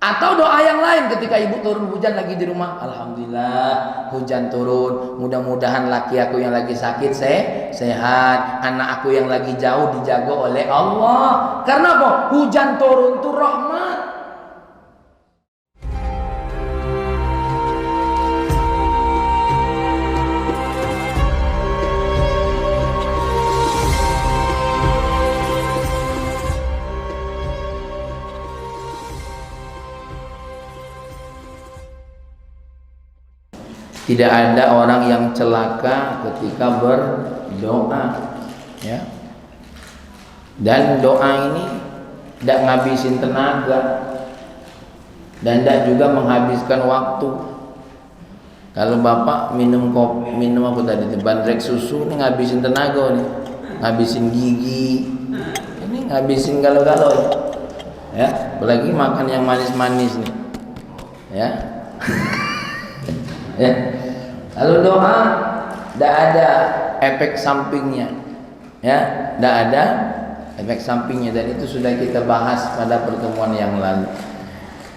Atau doa yang lain ketika ibu turun hujan lagi di rumah, alhamdulillah hujan turun, mudah-mudahan laki aku yang lagi sakit sehat, anak aku yang lagi jauh dijaga oleh Allah. Karena apa? Hujan turun itu rahmat. Tidak ada orang yang celaka ketika berdoa, ya. Dan doa ini tidak ngabisin tenaga dan tidak juga menghabiskan waktu. Kalau bapak minum kopi, minum apa tadi? Bandrek susu ini ngabisin tenaga nih, ngabisin gigi, ini ngabisin galau-galau, ya. Apalagi makan yang manis-manis nih, ya. Ya. Lalu doa tidak ada efek sampingnya, ya, tidak ada efek sampingnya, dan itu sudah kita bahas pada pertemuan yang lalu.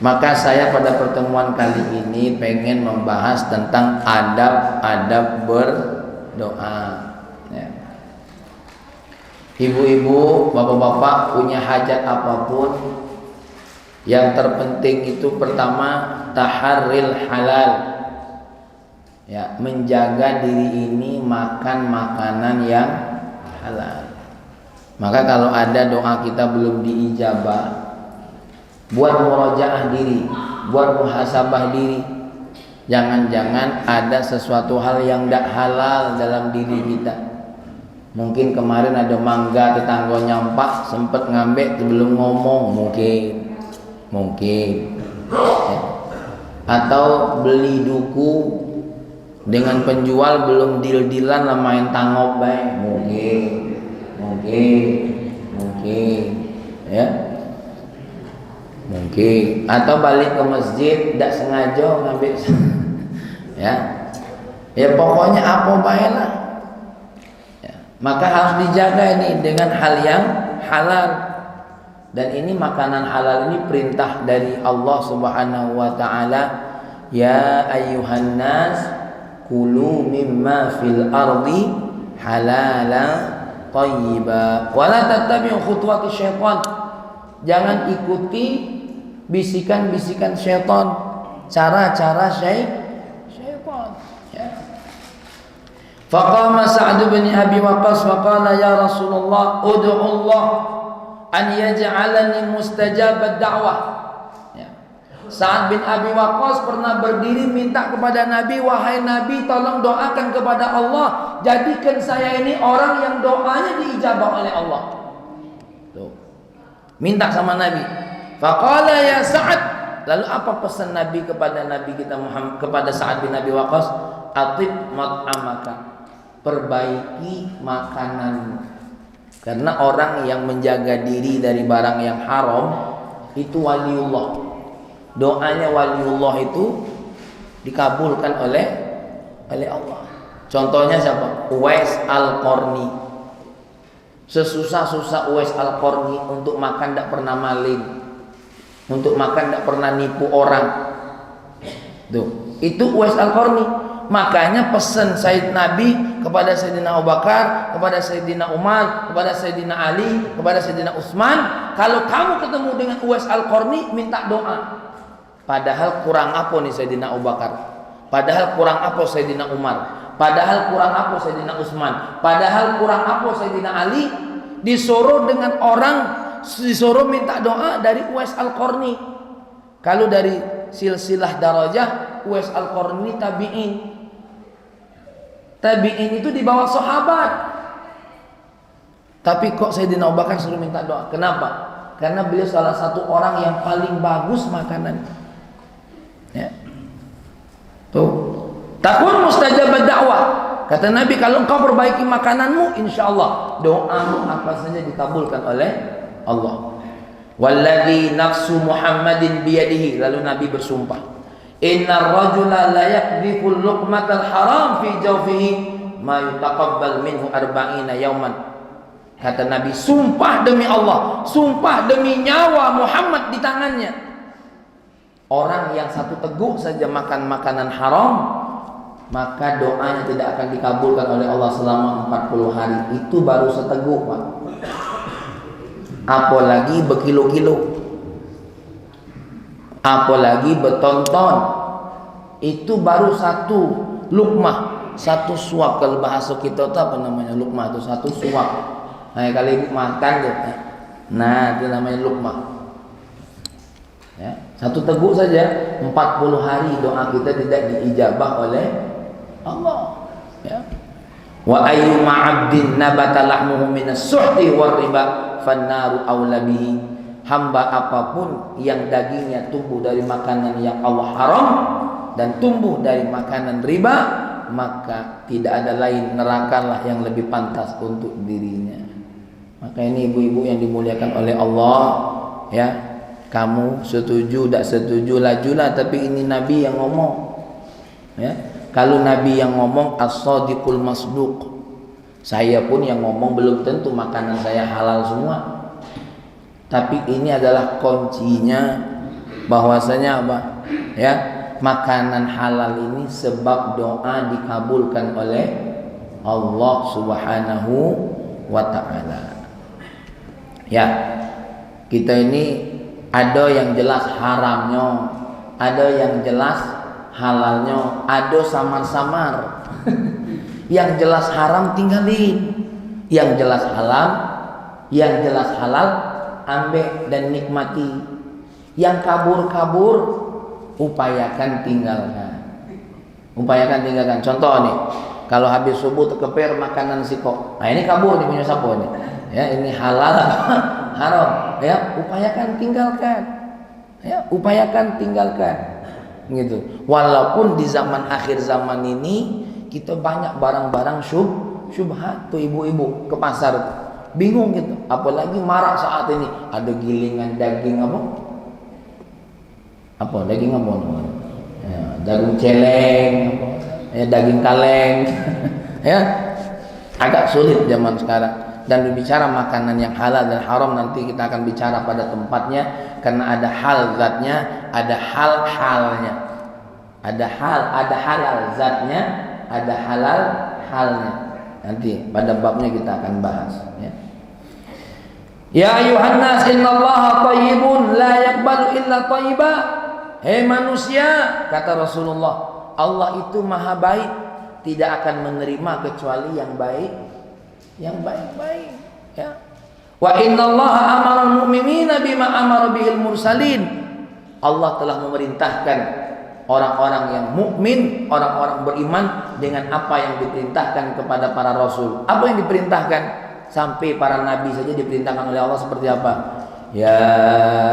Maka saya pada pertemuan kali ini pengen membahas tentang adab-adab berdoa, ya. Ibu-ibu, bapak-bapak punya hajat apapun, yang terpenting itu pertama taharril halal, ya, menjaga diri ini makan makanan yang halal. Maka kalau ada doa kita belum diijabah, buat murojaah diri, buat muhasabah diri. Jangan-jangan ada sesuatu hal yang tidak halal dalam diri kita. Mungkin kemarin ada mangga tetangga nyampak, sempat ngambek sebelum ngomong, mungkin, ya. Atau beli duku dengan penjual belum deal-dealan lah, main tangop baik, mungkin, ya, mungkin. Atau balik ke masjid tidak sengaja ngambil, ya pokoknya apa baik lah, ya. Maka harus dijaga ini dengan hal yang halal, dan ini makanan halal ini perintah dari Allah Subhanahu wa taala, ya ayyuhan nas kulu mimma fil ardi halalan thayyiba wa la tattabi'u khutuwati syaitan. Jangan ikuti bisikan-bisikan syaitan, cara-cara syaitan, ya. Faqama Sa'd bin Abi Waqqas wa qala ya Rasulullah ud'u Allah an yaj'alani mustajabad da'wah. Sa'ad bin Abi Waqqas pernah berdiri minta kepada Nabi, wahai Nabi, tolong doakan kepada Allah, jadikan saya ini orang yang doanya diijabah oleh Allah. Tuh. Minta sama Nabi. Faqala ya Sa'ad. Lalu apa pesan Nabi kepada Nabi kita Muhammad, kepada Sa'ad bin Abi Waqqas? Atib mat'amaka. Perbaiki makanan. Karena orang yang menjaga diri dari barang yang haram itu waliullah. Doanya waliullah itu dikabulkan oleh Allah. Contohnya siapa? Uwais Al-Qarni. Sesusah-susah Uwais Al-Qarni untuk makan tidak pernah maling, untuk makan tidak pernah nipu orang. Tuh, itu Uwais Al-Qarni. Makanya pesan Sayyid Nabi kepada Sayyidina Abu Bakar, kepada Sayyidina Umar, kepada Sayyidina Ali, kepada Sayyidina Utsman, kalau kamu ketemu dengan Uwais Al-Qarni minta doa. Padahal kurang apa nih Sayyidina Abu Bakar? Padahal kurang apa Sayyidina Umar? Padahal kurang apa Sayyidina Utsman? Padahal kurang apa Sayyidina Ali? Disuruh dengan orang, disuruh minta doa dari Uwais Al-Qarni. Kalau dari silsilah darajah, Uwais Al-Qarni tabi'in. Tabi'in itu di bawah sahabat. Tapi kok Sayyidina Abu Bakar suruh minta doa? Kenapa? Karena beliau salah satu orang yang paling bagus makanan. Ya. Tuh. Takun mustajabad dakwah. Kata Nabi, kalau engkau perbaiki makananmu, insyaallah doamu apa saja dikabulkan oleh Allah. Walladzi nafsu Muhammadin biyadihi. Lalu Nabi bersumpah, innar rajula la yakdhifu luqmatal haram fi jawfihi ma yutaqabbal minhu arba'ina yauman. Kata Nabi, sumpah demi Allah, sumpah demi nyawa Muhammad di tangannya, Orang yang satu teguk saja makan makanan haram, maka doanya tidak akan dikabulkan oleh Allah selama 40 hari. Itu baru seteguk, Pak. Apalagi berkilo-kilo, apalagi bertonton. Itu baru satu lukmah, satu suap. Kalau bahasa kita itu apa namanya lukmah? Itu satu suap. Nah, kalau ibu makan gitu, nah itu namanya lukmah. Ya, satu teguk saja 40 hari doa kita tidak diijabah oleh Allah. Ya. Wa ayyuma 'abdin nabata lahmuhu minas suhti war riba fannaru aula bihi. Hamba apapun yang dagingnya tumbuh dari makanan yang Allah haram dan tumbuh dari makanan riba, maka tidak ada lain nerakalah yang lebih pantas untuk dirinya. Maka ini ibu-ibu yang dimuliakan oleh Allah, ya. Kamu setuju tak setuju lajulah, tapi ini Nabi yang ngomong. Ya. Kalau Nabi yang ngomong as-sadiqul masduq. Saya pun yang ngomong belum tentu makanan saya halal semua. Tapi ini adalah kuncinya bahwasanya apa? Ya, makanan halal ini sebab doa dikabulkan oleh Allah Subhanahu wa taala. Ya. Kita ini ada yang jelas haramnya, ada yang jelas halalnya, ada samar-samar. Yang jelas haram tinggalin, yang jelas halal ambil dan nikmati. Yang kabur upayakan tinggalkan. Contoh nih, kalau habis subuh terkeper makanan siko, nah ini kabur nih punya siapa nih? Ya, ini halal haram, ya, upayakan tinggalkan, gitu. Walaupun di zaman akhir zaman ini kita banyak barang-barang syubhat tuh, ibu-ibu ke pasar bingung gitu, apalagi marak saat ini ada gilingan daging daging ya, daging celeng, ya, daging kaleng. Ya, agak sulit zaman sekarang. Dan berbicara makanan yang halal dan haram nanti kita akan bicara pada tempatnya, karena ada hal zatnya, ada hal halnya, ada halal zatnya, ada halal halnya. Nanti pada babnya kita akan bahas. Ya ayuhan nas, innallaha thayyibun la yaqbalu illa thayyiba. Hei manusia, kata Rasulullah, Allah itu maha baik, tidak akan menerima kecuali yang baik. Yang baik-baik, ya. Wa innallaha amara al-mu'minina bima amara bihil mursalin. Allah telah memerintahkan orang-orang yang mukmin, orang-orang beriman dengan apa yang diperintahkan kepada para rasul. Apa yang diperintahkan? Sampai para nabi saja diperintahkan oleh Allah seperti apa? Ya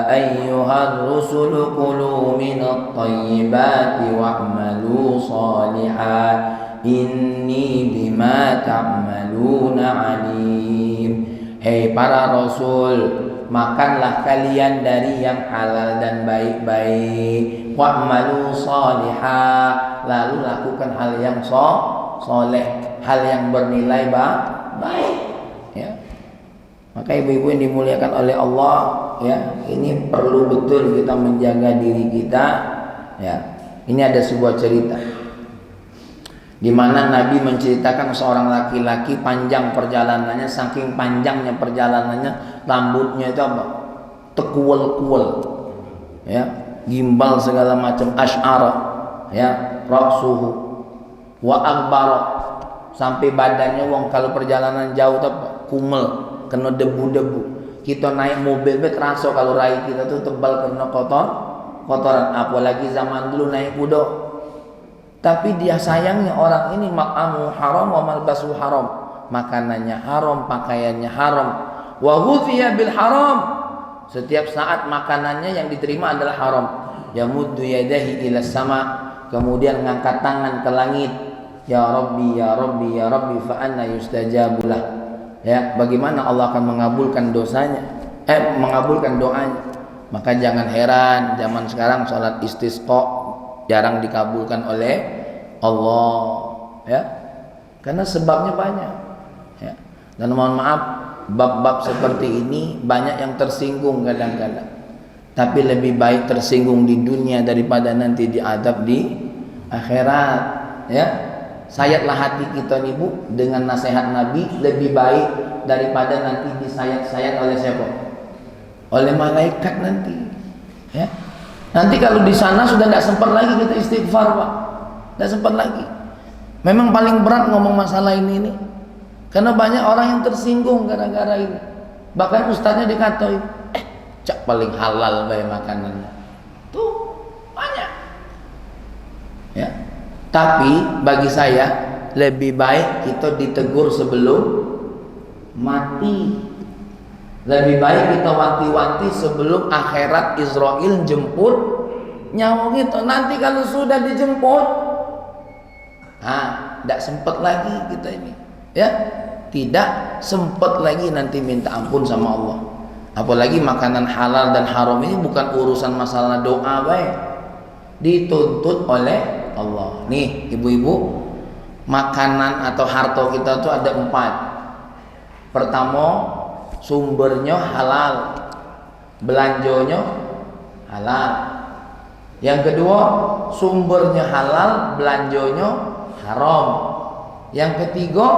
ayyuhar rusulu kulu minat thayyibati wa'malu shalihan inni bima ta'maluna alim. Hei para rasul, makanlah kalian dari yang halal dan baik-baik. Wa'malu salihah, lalu lakukan hal yang soleh, hal yang bernilai baik. Ya. Maka ibu-ibu yang dimuliakan oleh Allah, ya, ini perlu betul kita menjaga diri kita. Ya, ini ada sebuah cerita di mana Nabi menceritakan seorang laki-laki panjang perjalanannya, saking panjangnya perjalanannya, rambutnya itu apa? Tekuel-kuel, ya, gimbal segala macam, asy'ara, ya, ra'suhu wa akbara, sampai badannya wong kalau perjalanan jauh itu apa? Kumel, kena debu-debu. Kita naik mobil terasa kalau rai kita tuh tebal karena kotoran, apalagi zaman dulu naik kuda. Tapi dia sayangnya orang ini ma'amu haram wa malbasu haram, makanannya haram, pakaiannya haram, wa ghudhiya bil haram, setiap saat makanannya yang diterima adalah haram. Yamuddu yadahi ila sama, kemudian mengangkat tangan ke langit, ya Rabbi ya Rabbi ya Rabbi fa anna yustajabulah. Ya, bagaimana Allah akan mengabulkan mengabulkan doanya. Maka jangan heran zaman sekarang salat istisqa jarang dikabulkan oleh Allah, ya, karena sebabnya banyak, ya. Dan mohon maaf, bab-bab seperti ini banyak yang tersinggung kadang-kadang. Tapi lebih baik tersinggung di dunia daripada nanti diadab di akhirat. Ya, sayatlah hati kita nih Bu dengan nasihat Nabi, lebih baik daripada nanti disayat-sayat oleh siapa? Oleh malaikat nanti. Ya, nanti kalau di sana sudah tidak sempat lagi kita istighfar Pak, tidak sempat lagi. Memang paling berat ngomong masalah ini nih, karena banyak orang yang tersinggung gara-gara ini. Bahkan ustaznya dikatain, cak paling halal bae makanannya. Tuh banyak. Ya. Tapi bagi saya lebih baik kita ditegur sebelum mati. Lebih baik kita wanti-wanti sebelum akhirat Israel jemput nyawa kita. Nanti kalau sudah dijemput, tidak sempat lagi kita ini. Ya, tidak sempat lagi nanti minta ampun sama Allah. Apalagi makanan halal dan haram ini bukan urusan masalah doa baik, dituntut oleh Allah. Nih ibu-ibu, makanan atau harta kita tuh ada 4. Pertama, sumbernya halal, belanjonya halal. Yang kedua, sumbernya halal, belanjonya haram. Yang ketiga,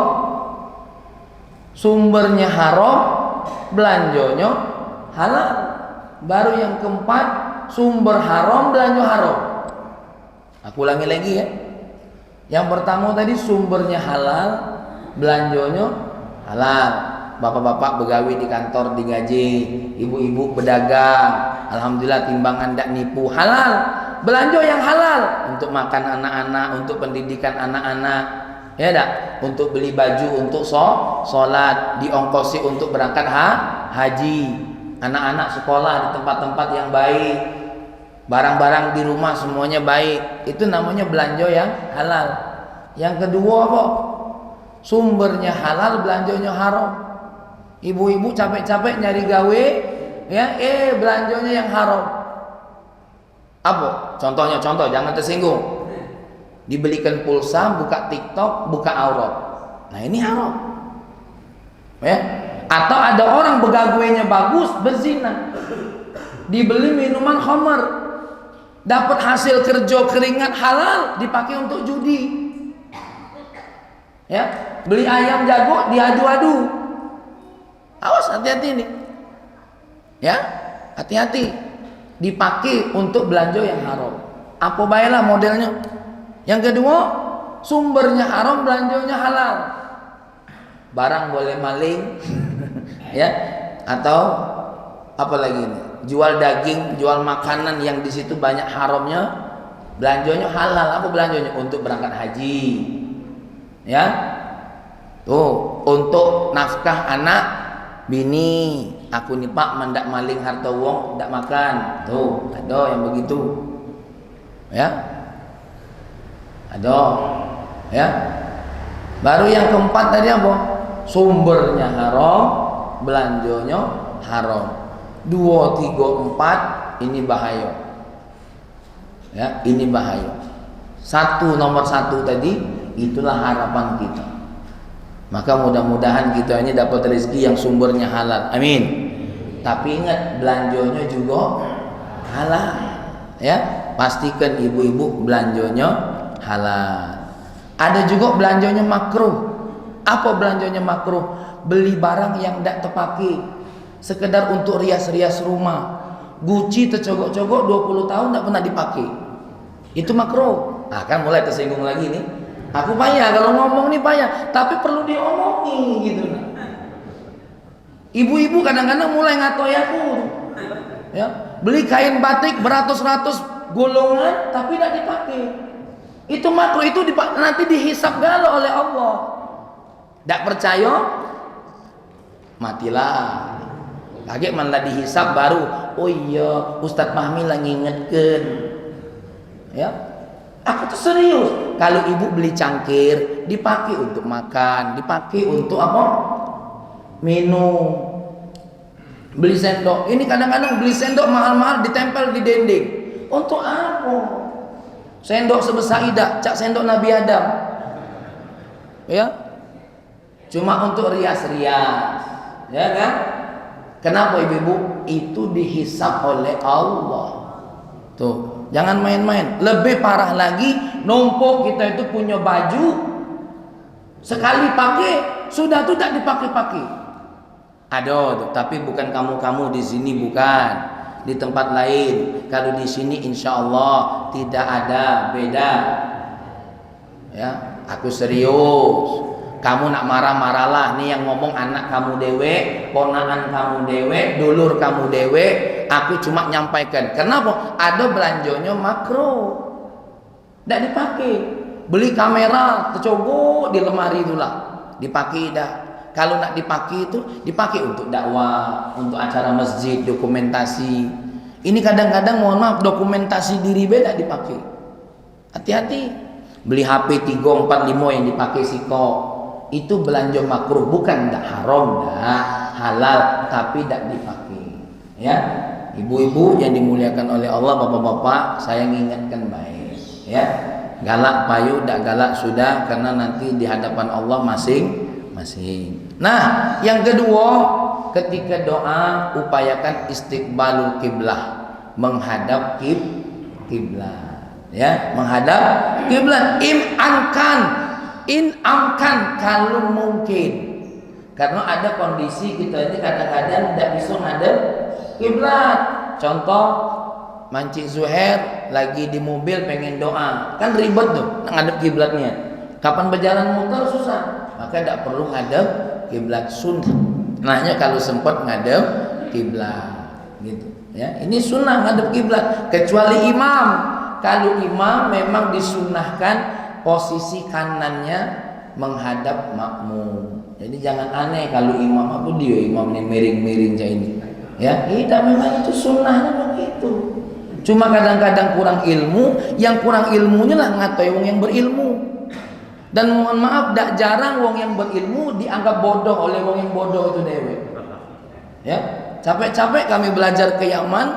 sumbernya haram, belanjonya halal. Baru yang keempat, sumber haram, belanja haram. Aku ulangi lagi ya. Yang pertama tadi sumbernya halal, belanjonya halal. Bapak-bapak begawi di kantor digaji, ibu-ibu berdagang, alhamdulillah timbangan tidak nipu, halal. Belanja yang halal untuk makan anak-anak, untuk pendidikan anak-anak, ya dak, untuk beli baju, untuk sholat, diongkosi untuk berangkat haji, anak-anak sekolah di tempat-tempat yang baik, barang-barang di rumah semuanya baik. Itu namanya belanja yang halal. Yang kedua apa? Sumbernya halal, belanjanya haram. Ibu-ibu capek-capek nyari gawe, ya, belanjanya yang haram. Apa? Contohnya, jangan tersinggung. Dibelikan pulsa, buka TikTok, buka aurat. Nah ini haram. Ya. Atau ada orang begaguenya bagus, berzina. Dibeli minuman khamar, dapat hasil kerja keringat halal, dipakai untuk judi. Ya, beli ayam jago diadu-adu. Awas, hati-hati nih. Ya, hati-hati. Dipakai untuk belanja yang haram. Apa baiklah modelnya. Yang kedua, sumbernya haram, belanjanya halal. Barang boleh maling, ya, atau apa lagi ini? Jual daging, jual makanan yang di situ banyak haramnya, belanjanya halal. Apa belanjanya? Untuk berangkat haji, ya. Tuh, untuk nafkah anak, bini. Aku nih Pak mendak maling harta wong, ndak makan. Tuh, ada yang begitu. Ya. Ada. Ya. Baru yang keempat tadi apa? Sumbernya haram, belanjonya haram. 2, 3, 4 ini bahaya. Ya, ini bahaya. Nomor satu tadi itulah harapan kita. Maka mudah-mudahan kita ini dapat rezeki yang sumbernya halal. Amin. Tapi ingat, belanjonya juga halal. Ya, pastikan ibu-ibu belanjonya halal. Ada juga belanjonya makruh. Apa belanjonya makruh? Beli barang yang tidak terpakai, sekedar untuk rias-rias rumah. Gucci tercogok-cogok 20 tahun tidak pernah dipakai. Itu makruh. Nah, kan mulai tersinggung lagi nih. Aku payah kalau ngomong nih payah, tapi perlu diomongi gitu. Ibu-ibu kadang-kadang mulai ngatoi aku. Ya, beli kain batik beratus-ratus golongan tapi tidak dipakai. Itu makruh, itu nanti dihisab galau oleh Allah. Tidak percaya? Matilah. Kaget malah dihisab baru. Oh iya, Ustadz Fahmi lagi ngingetkan. Ya. Aku tuh serius. Kalau ibu beli cangkir, dipakai untuk makan, dipakai untuk apa? Minum. Beli sendok. Ini kadang-kadang beli sendok mahal-mahal ditempel di dinding. Untuk apa? Sendok sebesar idak, cak sendok Nabi Adam. Ya. Cuma untuk rias-rias. Ya kan? Kenapa ibu-ibu? Itu dihisab oleh Allah. Tuh, jangan main-main. Lebih parah lagi, numpuk kita itu punya baju, sekali pakai sudah tuh tak dipakai-pakai. Aduh, tapi bukan kamu-kamu di sini, bukan di tempat lain. Kalau di sini insya Allah tidak ada beda. Ya, aku serius. Kamu nak marah-marahlah. Nih yang ngomong anak kamu dewe, ponakan kamu dewe, dulur kamu dewe. Aku cuma nyampaikan. Kenapa? Ada belanjonya makro, tidak dipakai. Beli kamera tercogok di lemari itulah, dipakai dah. Kalau nak dipakai itu dipakai untuk dakwah, untuk acara masjid, dokumentasi. Ini kadang-kadang mohon maaf dokumentasi diri beda dipakai. Hati-hati. Beli HP 345 yang dipakai siko, itu belanja makruh, bukan dah haram, dah halal, tapi tidak dipakai. Ya, ibu-ibu yang dimuliakan oleh Allah, bapak-bapak, saya mengingatkan baik. Ya, galak payu, tak galak sudah, karena nanti di hadapan Allah masing-masing. Nah, yang kedua, ketika doa upayakan istiqbalul kiblah, menghadap kiblat. Ya, menghadap kiblat. Inamkan kalau mungkin. Karena ada kondisi kita ini kadang-kadang tidak bisa menghadap kiblat. Contoh, Mancik Zuhair lagi di mobil pengen doa, kan ribet tuh ngadep kiblatnya. Kapan berjalan motor susah, maka tidak perlu ngadep kiblat, sunnah. Nahnya kalau sempat ngadep kiblat, gitu. Ya, ini sunnah ngadep kiblat, kecuali imam. Kalau imam memang disunnahkan posisi kanannya menghadap makmum. Jadi jangan aneh kalau imam apa dia imam ini miring-miring kayak ini. Ya, tidak, memang itu sunnahnya begitu. Cuma kadang-kadang kurang ilmu, yang kurang ilmunya lah ngatai wong yang berilmu. Dan mohon maaf, tak jarang wong yang berilmu dianggap bodoh oleh wong yang bodoh itu dewe. Ya, capek-capek kami belajar ke Yaman.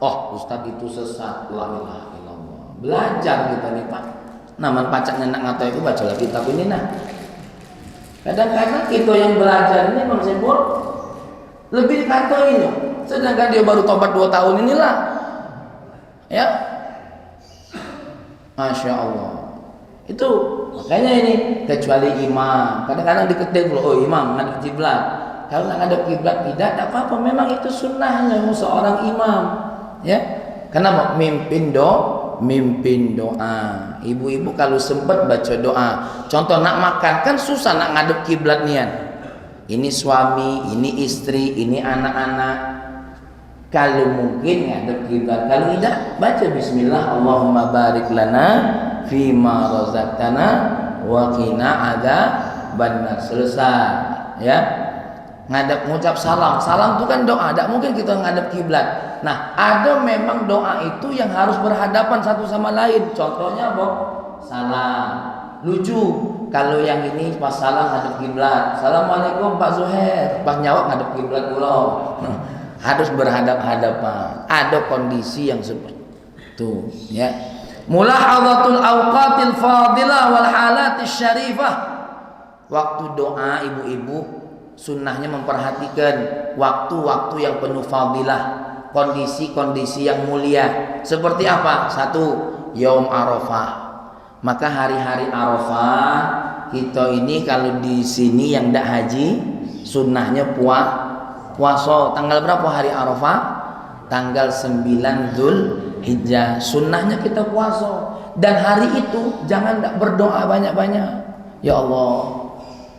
Oh, ustadz itu sesat, la ilaha illallah. Belajar kita nih pak. Naman pacaknya nak ngatai itu baca lagi kitab ini nah. Kadang-kadang kita yang belajar ini Bang Sembor lebih kantoinya, sedangkan dia baru tobat 2 tahun inilah. Ya, Masya Allah. Itu makanya ini, kecuali imam. Kadang-kadang diketik loh, oh imam ngadep kiblat. Kalau nak ngadep kiblat tidak apa-apa. Memang itu sunnahnya seorang imam. Ya, karena mimpin doa. Ibu-ibu kalau sempat baca doa. Contoh nak makan kan susah nak ngadep kiblat nian. Ini suami, ini istri, ini anak-anak. Kalau mungkin ngadep kiblat, kalau tidak baca bismillah, Allahumma barik lana fima razaqtana wa qina adzabannar. Selesai, ya. Ngadep ngucap salam. Salam itu kan doa, tidak mungkin kita ngadep kiblat. Nah, ada memang doa itu yang harus berhadapan satu sama lain. Contohnya apa? Salam. Lucu kalau yang ini pas salam ngadep kiblat. Assalamualaikum Pak Zuhair. Pas nyawak ngadep kiblat pula. Harus berhadap-hadapan. Ada kondisi yang seperti itu, ya. Mulahadzatul awqatil fadilah wal halatis syarifah. Waktu doa ibu-ibu sunnahnya memperhatikan waktu-waktu yang penuh fadilah, kondisi-kondisi yang mulia. Seperti apa? 1, Yaum Arafah. Maka hari-hari Arafah kita ini kalau di sini yang tidak haji sunnahnya puasa. Tanggal berapa hari Arafah? Tanggal 9 Dzulhijjah. Sunnahnya kita puasa. Dan hari itu jangan tak berdoa banyak-banyak. Ya Allah,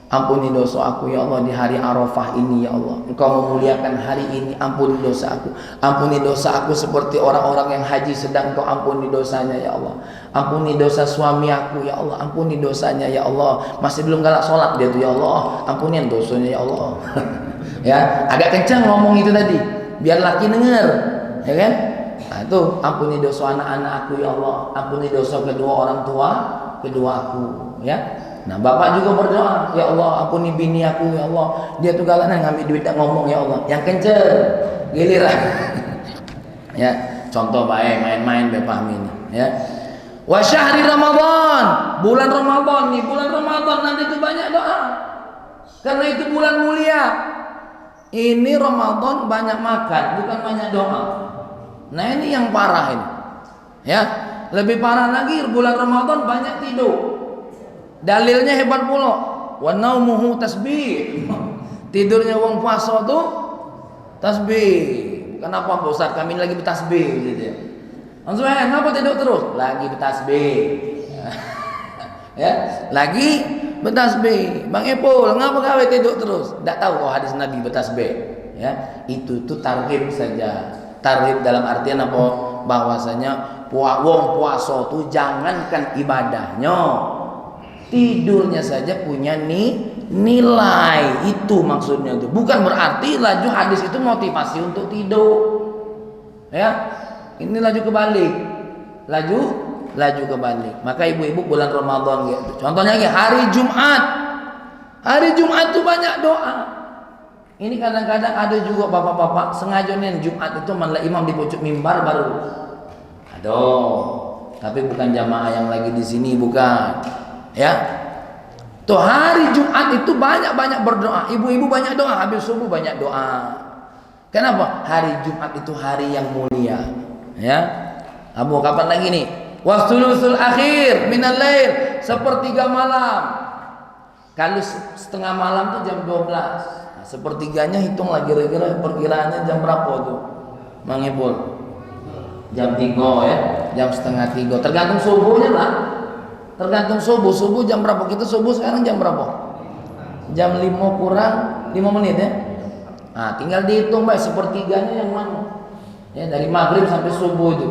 ampuni dosa aku ya Allah di hari Arafah ini ya Allah. Engkau memuliakan hari ini, ampuni dosa aku. Ampuni dosa aku seperti orang-orang yang haji sedang Engkau ampuni dosanya ya Allah. Ampuni dosa suami aku ya Allah. Ampuni dosanya ya Allah. Masih belum galak sholat dia tuh ya Allah. Ampuni dosanya ya Allah. Ya, agak kencang ngomong itu tadi biar laki denger, ya kan? Nah, itu ampuni dosa anak-anak aku ya Allah. Ampuni dosa kedua orang tua aku, ya. Nah, bapak juga berdoa, ya Allah ampuni bini aku ya Allah. Dia tuh galak ngambil duit tak ngomong ya Allah. Yang kencang, giliran. Ya, contoh baik main-main paham ini, ya. Wa syahri Ramadan, bulan Ramadan nih, bulan Ramadan nanti itu banyak doa. Karena itu bulan mulia. Ini Ramadan banyak makan, bukan banyak doa. Nah ini yang parah ini. Ya, lebih parah lagi bulan Ramadan banyak tidur. Dalilnya hebat pula. Wa naumuhu tasbih. Tidurnya wong puasa tuh tasbih. Kenapa Pak Ustaz? Kami lagi bertasbih gitu ya. Langsung kenapa tidur terus? Lagi bertasbih. Ya, lagi bertasbih. Bang Epul, ngapa gawe tidur terus? Enggak tahu kok hadis Nabi bertasbih. Ya, itu tuh tarhib saja. Tarhib dalam artian apa? Bahwasanya wong puasa tuh jangankan ibadahnya, tidurnya saja punya nilai. Itu maksudnya tuh. Bukan berarti laju hadis itu motivasi untuk tidur. Ya, ini laju kebalik. Laju kebalik. Maka ibu-ibu bulan Ramadan gitu. Contohnya lagi hari Jumat. Hari Jumat itu banyak doa. Ini kadang-kadang ada juga bapak-bapak sengaja nih Jumat itu malah imam di pucuk mimbar baru. Aduh, tapi bukan jamaah yang lagi di sini, bukan. Ya. Tuh hari Jumat itu banyak-banyak berdoa. Ibu-ibu banyak doa, habis subuh banyak doa. Kenapa? Hari Jumat itu hari yang mulia. Ya. Abu kapan lagi nih? Wasulusul akhir minal lail, sepertiga malam. Kalau setengah malam tuh jam 12. Nah, sepertiganya hitung lagi kira-kira perkiraannya jam berapa tuh? Mang Ipul. Jam 3 ya, jam setengah 3. Tergantung subuhnya lah. Tergantung subuh jam berapa? Kita subuh sekarang jam berapa? Jam 5 kurang 5 menit ya. Nah, tinggal dihitung baik sepertiganya yang mana. Ya, dari maghrib sampai subuh itu.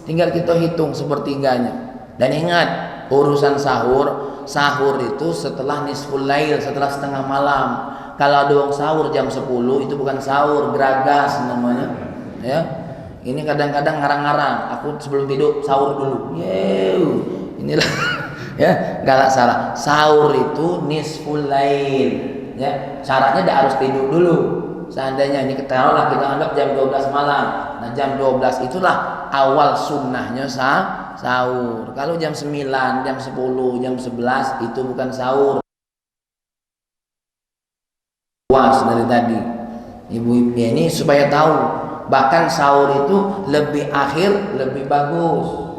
Tinggal kita hitung sepertiganya. Dan ingat, urusan sahur itu setelah nisful lail, setelah setengah malam. Kalau ada orang sahur jam 10 itu bukan sahur, geragas namanya. Ya. Ini kadang-kadang ngarang-ngarang, aku sebelum tidur sahur dulu. Inilah ya, galak salah. Sahur itu nisful lail. Ya, syaratnya tidak harus tidur dulu. Seandainya ini ketahuilah kita anggap jam 12 malam. Nah, jam 12 itulah awal sunnahnya sahur. Kalau jam 9, jam 10, jam 11 itu bukan sahur. Puas dari tadi. Ibu ya ini supaya tahu, bahkan sahur itu lebih akhir lebih bagus.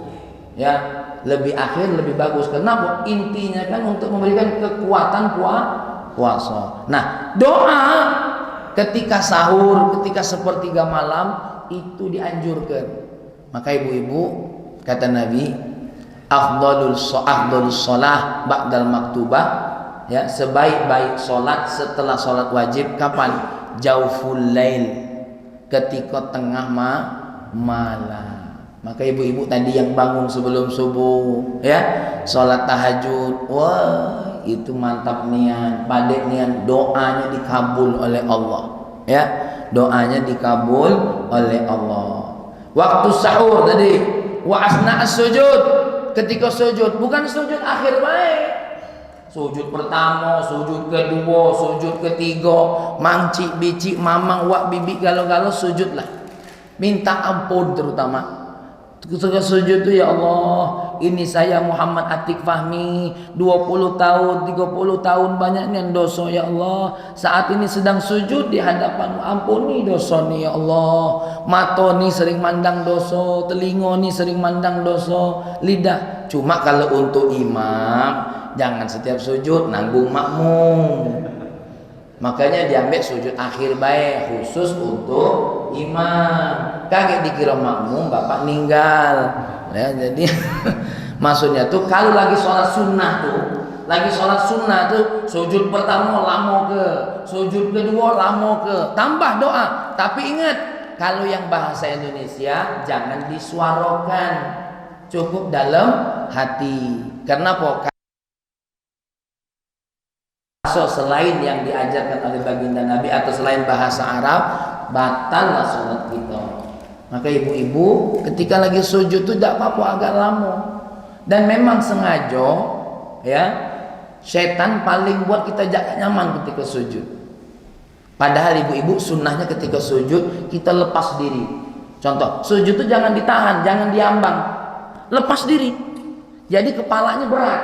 Ya, lebih akhir lebih bagus. Kenapa? Intinya kan untuk memberikan kekuatan puasa. Nah, doa ketika sahur, ketika sepertiga malam itu dianjurkan. Maka ibu-ibu kata Nabi, afdalus shalah ba'dal maktubah, ya, sebaik-baik salat setelah salat wajib kapan? Jauful lail, ketika tengah malam. Maka ibu-ibu tadi yang bangun sebelum subuh, ya, salat tahajud, wah itu mantap nian, padek nian, doanya dikabul oleh Allah, ya, doanya dikabul oleh Allah. Waktu sahur tadi, wa asna'as sujud, ketika sujud, bukan sujud akhir baik, sujud pertama, sujud kedua, sujud ketiga, mangcik bicik mamang wak bibi galau-galau sujudlah, minta ampun terutama. Ketika sujud itu, ya Allah, ini saya Muhammad Atik Fahmi, 20 tahun, 30 tahun banyaknya dosa, ya Allah. Saat ini sedang sujud di hadapan, ampuni dosa nih, ya Allah. Mata nih sering mandang dosa, telinga nih sering mandang dosa, lidah. Cuma kalau untuk imam, jangan setiap sujud nanggung makmum. Makanya diambil sujud akhir baik, khusus untuk imam. Kaget dikira makmum bapak ninggal. Ya, jadi maksudnya tuh kalau lagi sholat sunnah tuh, sujud pertama lama ke, sujud kedua lama ke, tambah doa. Tapi ingat, kalau yang bahasa Indonesia jangan disuarakan, cukup dalam hati. Kenapa? Selain yang diajarkan oleh baginda Nabi atau selain bahasa Arab, batallah sholat kita. Maka ibu-ibu ketika lagi sujud itu tidak apa-apa agak lama. Dan memang sengaja, ya, setan paling buat kita jaga nyaman ketika sujud. Padahal ibu-ibu sunnahnya ketika sujud kita lepas diri. Contoh, sujud itu jangan ditahan, jangan diambang, lepas diri. Jadi kepalanya berat,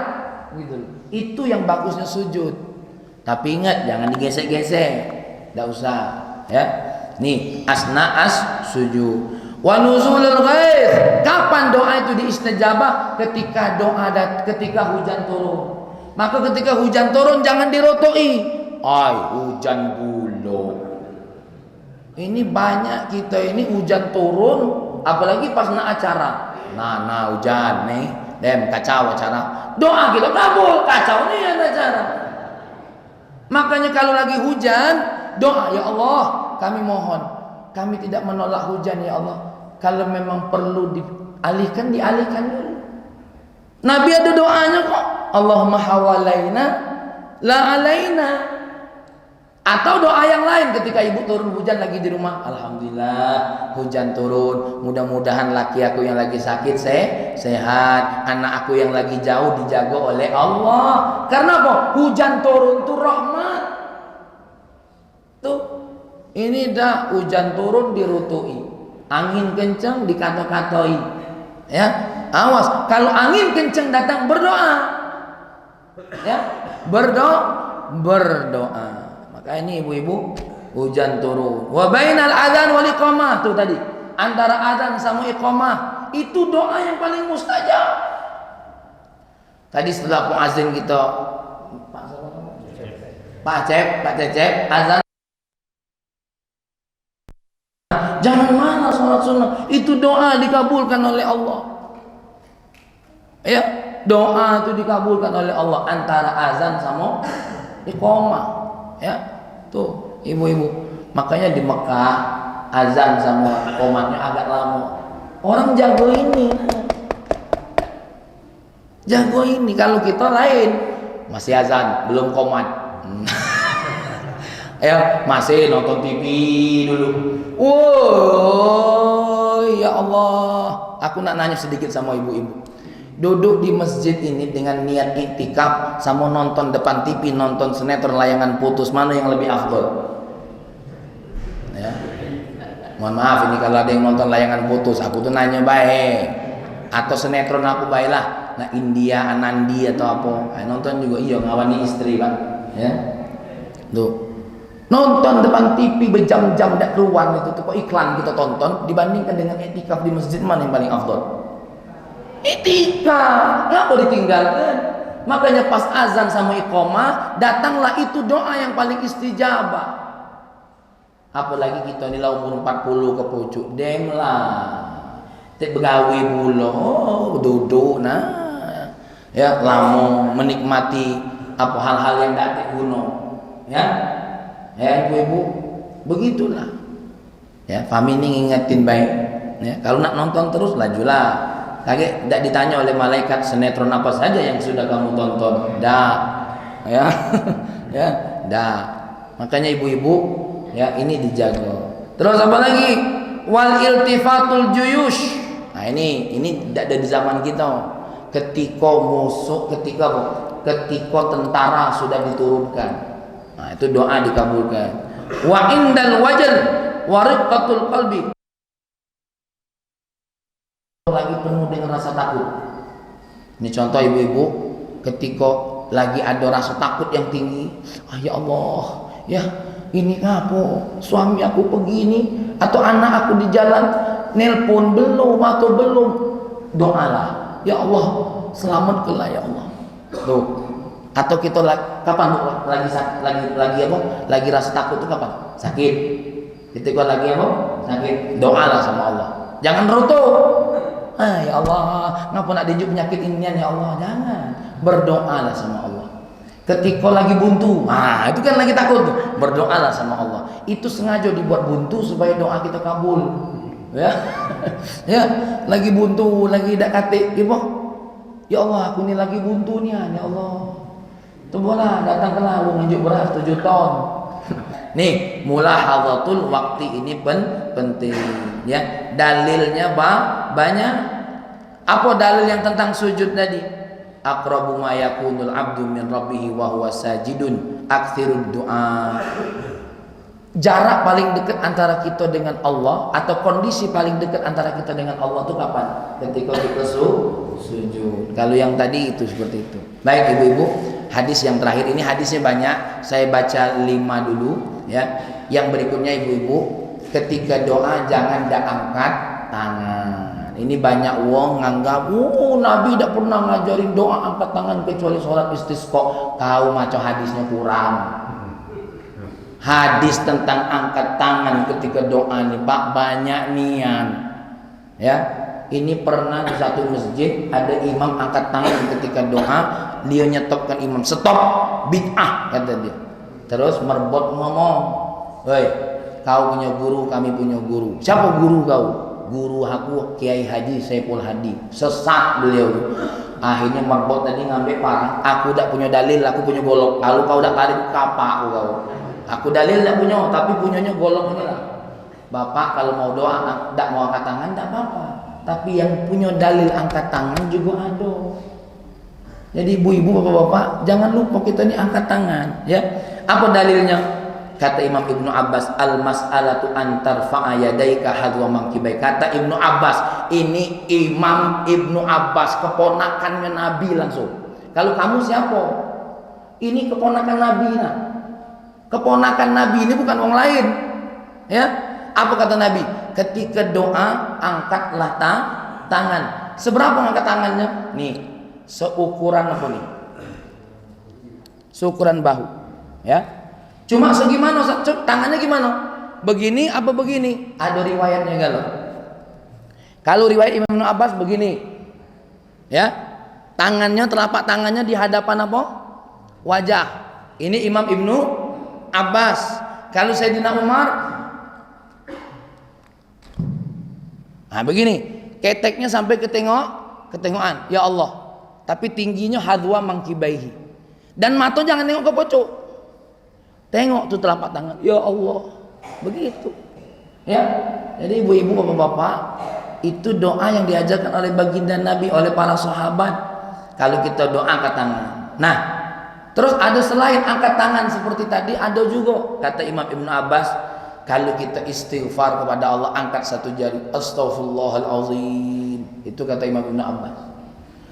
gitu. Itu yang bagusnya sujud. Tapi ingat, jangan digesek-gesek, tidak usah. Ya. Nih asna sujud. Wa nuzulul ghaits. Kapan doa itu diistajabah? Ketika ketika hujan turun. Maka ketika hujan turun jangan dirotoi. Ay, hujan bulu. Ini banyak kita ini hujan turun, apalagi pas acara. Nah hujan nih, kacau acara. Doa kita kabul, kacau nih acara. Makanya kalau lagi hujan, doa, ya Allah, kami mohon, kami tidak menolak hujan ya Allah. Kalau memang perlu dialihkan dulu. Nabi ada doanya kok. Allahumma hawalaina la alaina. Atau doa yang lain ketika ibu turun hujan lagi di rumah. Alhamdulillah hujan turun. Mudah-mudahan laki aku yang lagi sakit sehat. Anak aku yang lagi jauh dijaga oleh Allah. Karena apa? Hujan turun itu rahmat. Tuh, ini dah hujan turun dirutui. Angin kencang dikata-katai. Ya, awas. Kalau angin kencang datang berdoa. Ya, berdoa. Maka ini ibu-ibu hujan turun. Wa bainal adzan wal iqamah tuh tadi. Antara adzan sama iqamah itu doa yang paling mustajab. Tadi setelah muazin kita Pak Cecep azan. Jangan mana sholat sunnah. Itu doa dikabulkan oleh Allah. Ya, doa itu dikabulkan oleh Allah antara azan sama iqamah. Ya, tuh ibu-ibu. Makanya di Mekah azan sama iqamahnya agak lama. Orang jago ini. Jago ini. Kalau kita lain masih azan, belum qomat. Ya, masih nonton TV dulu. Wow, ya Allah. Aku nak nanya sedikit sama ibu-ibu. Duduk di masjid ini dengan niat iktikaf sama nonton depan TV, nonton sinetron layangan putus, mana yang lebih afdol? Ya. Mohon maaf ini kalau ada yang nonton layangan putus, aku tuh nanya baik. Atau sinetron aku baiklah. Nah, India, Anandi atau apa. Nonton juga iya ngawani istri, Pak. Ya. Tuh. Nonton depan TV berjam-jam tidak keluar itu tuh kok iklan kita tonton dibandingkan dengan iktikaf di masjid, mana yang paling afdol? Iktikaf, nggak boleh ditinggalkan. Makanya pas azan sama iqamah datanglah itu doa yang paling istijabah. Apalagi kita ini lah umur 40 ke pucuk dem lah. Tek begawe bulo, duduk nah. Ya, lama menikmati apa hal-hal yang tidak guna. Ya. Ya ibu-ibu, begitulah. Ya, kami ini ngingetin baik. Ya, kalau nak nonton terus lajulah. Kaget tidak ditanya oleh malaikat sinetron apa saja yang sudah kamu tonton. Dah. Ya. Ya, dah. Makanya ibu-ibu, ya ini dijaga. Terus apa lagi? Wal iltifatul juyush. Nah, ini tidak ada di zaman kita. Ketika musuh, ketika tentara sudah diturunkan. Nah, itu doa dikabulkan. Wa indal wajal wa riqqatul qalbi. Lagi penuh dengan rasa takut. Ini contoh ibu-ibu, ketika lagi ada rasa takut yang tinggi. Ya Allah, ya ini apa? Suami aku begini atau anak aku di jalan nelpon belum atau belum. Doalah, ya Allah, selamatkanlah ya Allah. Tuh. Atau kita kapan lagi apa? Lagi rasa takut itu kapan? Sakit. Ketika lagi apa? Sakit. Doalah sama Allah. Jangan roto. Ya Allah, ngapa nak dijuk penyakit inian ya Allah? Jangan. Berdoalah sama Allah. Ketika lagi buntu, itu kan lagi takut tuh. Berdoalah sama Allah. Itu sengaja dibuat buntu supaya doa kita kabul. Ya. Ya, lagi buntu, lagi dak kate, ya Allah, aku ini lagi buntu nih ya Allah. Cobalah datanglah wong nunjuk beras 7 ton. Nih, mulahadzatul waktu ini penting ya. Dalilnya banyak. Apa dalil yang tentang sujud tadi? Aqrabu ma yakunul abdu min rabbih wa huwa sajidun aktsirud du'a. Jarak paling dekat antara kita dengan Allah atau kondisi paling dekat antara kita dengan Allah itu kapan? Ketika kita sujud. Kalau yang tadi itu seperti itu. Baik ibu-ibu, hadis yang terakhir ini hadisnya banyak. Saya baca 5 dulu ya. Yang berikutnya ibu-ibu, ketika doa jangan angkat tangan. Ini banyak wong nganggap, Nabi tidak pernah ngajarin doa angkat tangan kecuali sholat istisqa. Kau maco hadisnya kurang. Hadis tentang angkat tangan ketika doa nih Pak banyak nian. Ya, ini pernah di satu masjid ada imam angkat tangan ketika doa, dia nyetopkan imam, stop, bid'ah kata dia. Terus merbot ngomong, "Hei, kau punya guru, kami punya guru. Siapa guru kau?" "Guru aku Kiai Haji Saiful Hadi." Sesat beliau. Akhirnya merbot tadi ngambil parang, "Aku tidak punya dalil, aku punya golok. Kalau kau tidak tarik kapak aku kau. Aku dalil tidak punya, tapi punyanya golok ini lah." Bapak kalau mau doa tidak mau angkat tangan tidak apa-apa, tapi yang punya dalil angkat tangan juga ada. Jadi ibu-ibu bapak-bapak jangan lupa kita ini angkat tangan ya. Apa dalilnya? Kata Imam Ibnu Abbas, al-mas'alatu antar fa'ayadaika hadwa mangkibai. Kata Ibnu Abbas, ini Imam Ibnu Abbas keponakannya Nabi langsung. Kalau kamu siapa? Ini keponakan Nabi nah. Keponakan Nabi ini bukan orang lain ya. Apa kata Nabi? Ketika doa angkatlah tangan. Seberapa angkat tangannya? Nih, seukuran apa nih? Seukuran bahu ya. Cuma segimana? Tangannya gimana? Begini apa begini? Ada riwayatnya galau. Kalau riwayat Imam Ibnu Abbas begini ya, tangannya, telapak tangannya di hadapan apa? Wajah. Ini Imam Ibnu Abbas. Kalau Sayyidina Umar, nah begini, keteknya sampai ketengokan, ya Allah. Tapi tingginya hadwa mangkibaihi. Dan mata jangan tengok ke pojok. Tengok tuh telapak tangan, ya Allah. Begitu. Ya. Jadi ibu-ibu, bapak-bapak, itu doa yang diajarkan oleh baginda Nabi, oleh para sahabat. Kalau kita doa angkat tangan. Nah, terus ada selain angkat tangan seperti tadi, ada juga kata Imam Ibnu Abbas, kalau kita istighfar kepada Allah angkat satu jari, astaghfirullahalazim. Itu kata Imam Ibnu Abbas.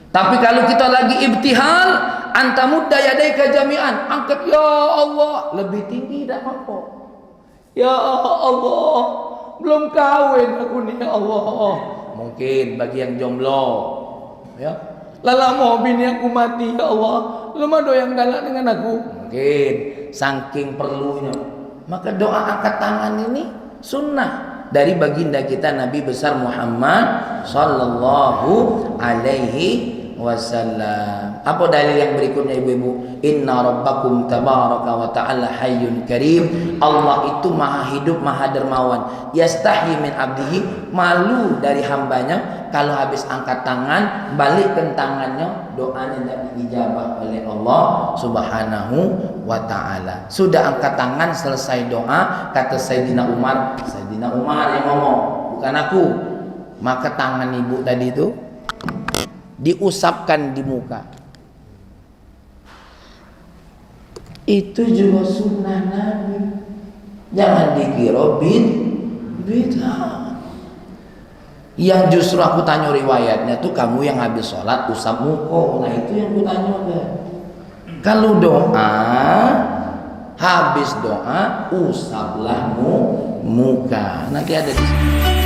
Tapi kalau kita lagi ibtihal, antamudda yadaika jami'an, angkat ya Allah, lebih tinggi dak apa? Ya Allah, belum kawin aku nih ya Allah. Mungkin bagi yang jomblo, ya. Lala mau bini aku mati ya Allah, lu mah doyang galak dengan aku. Mungkin saking perlunya. Maka doa angkat tangan ini sunnah dari baginda kita Nabi besar Muhammad sallallahu alaihi wasallam. Apa dalil yang berikutnya ibu-ibu? Inna rabbakum tabaraka wa ta'ala hayyun karim. Allah itu maha hidup, maha dermawan. Yastahi min abdihi, malu dari hambanya kalau habis angkat tangan balikkan tangannya, doanya tidak diijabah oleh Allah subhanahu wa ta'ala. Sudah angkat tangan, selesai doa, kata Sayyidina Umar yang ngomong, bukan aku. Maka tangan ibu tadi itu diusapkan di muka. Itu juga sunnah Nabi. Jangan dikira bid'ah. Yang justru aku tanya riwayatnya tuh, kamu yang habis sholat usap muka. Nah itu yang aku tanya kan. Kalau doa, habis doa usaplah muka. Nanti ada di sini.